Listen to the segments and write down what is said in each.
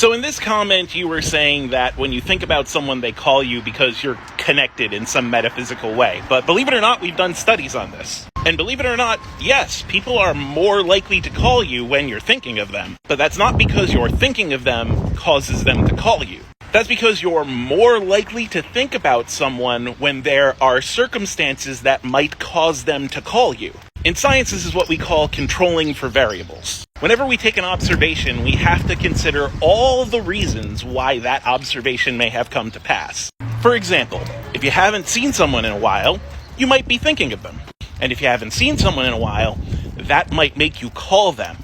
So in this comment, you were saying that when you think about someone, they call you because you're connected in some metaphysical way. But believe it or not, we've done studies on this. And believe it or not, yes, people are more likely to call you when you're thinking of them. But that's not because you're thinking of them causes them to call you. That's because you're more likely to think about someone when there are circumstances that might cause them to call you. In science, this is what we call controlling for variables. Whenever we take an observation, we have to consider all the reasons why that observation may have come to pass. For example, if you haven't seen someone in a while, you might be thinking of them. And if you haven't seen someone in a while, that might make you call them.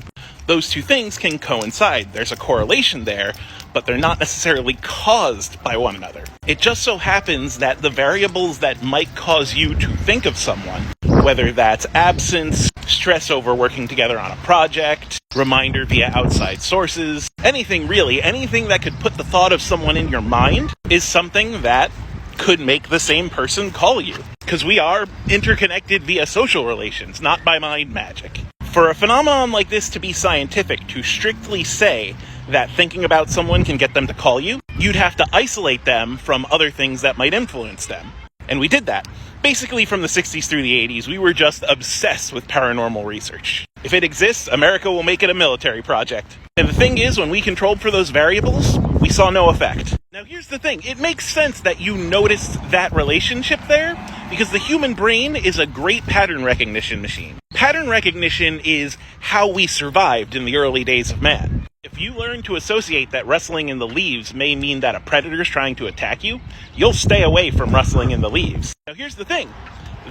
Those two things can coincide. There's a correlation there, but they're not necessarily caused by one another. It just so happens that the variables that might cause you to think of someone, whether that's absence, stress over working together on a project, reminder via outside sources, anything that could put the thought of someone in your mind is something that could make the same person call you. Because we are interconnected via social relations, not by mind magic. For a phenomenon like this to be scientific, to strictly say that thinking about someone can get them to call you, you'd have to isolate them from other things that might influence them. And we did that. Basically, from the 60s through the 80s, we were just obsessed with paranormal research. If it exists, America will make it a military project. And the thing is, when we controlled for those variables, we saw no effect. Now here's the thing, it makes sense that you noticed that relationship there, because the human brain is a great pattern recognition machine. Pattern recognition is how we survived in the early days of man. If you learn to associate that rustling in the leaves may mean that a predator is trying to attack you, you'll stay away from rustling in the leaves. Now here's the thing,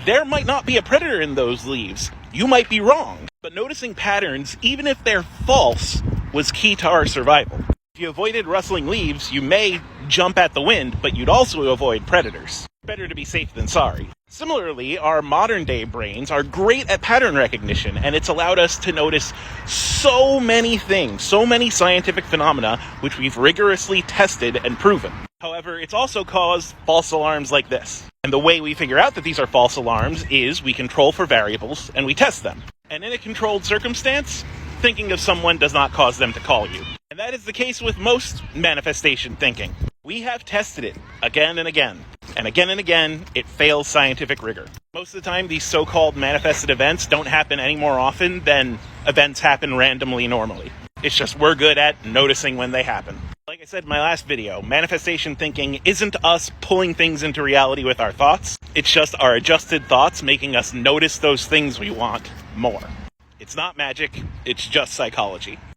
there might not be a predator in those leaves. You might be wrong. But noticing patterns, even if they're false, was key to our survival. If you avoided rustling leaves, you may jump at the wind, but you'd also avoid predators. Better to be safe than sorry. Similarly, our modern day brains are great at pattern recognition, and it's allowed us to notice so many things, so many scientific phenomena, which we've rigorously tested and proven. However, it's also caused false alarms like this. And the way we figure out that these are false alarms is we control for variables and we test them. And in a controlled circumstance, thinking of someone does not cause them to call you. And that is the case with most manifestation thinking. We have tested it again and again. And again, it fails scientific rigor. Most of the time, these so-called manifested events don't happen any more often than events happen randomly normally. It's just we're good at noticing when they happen. Like I said in my last video, manifestation thinking isn't us pulling things into reality with our thoughts. It's just our adjusted thoughts making us notice those things we want more. It's not magic, it's just psychology.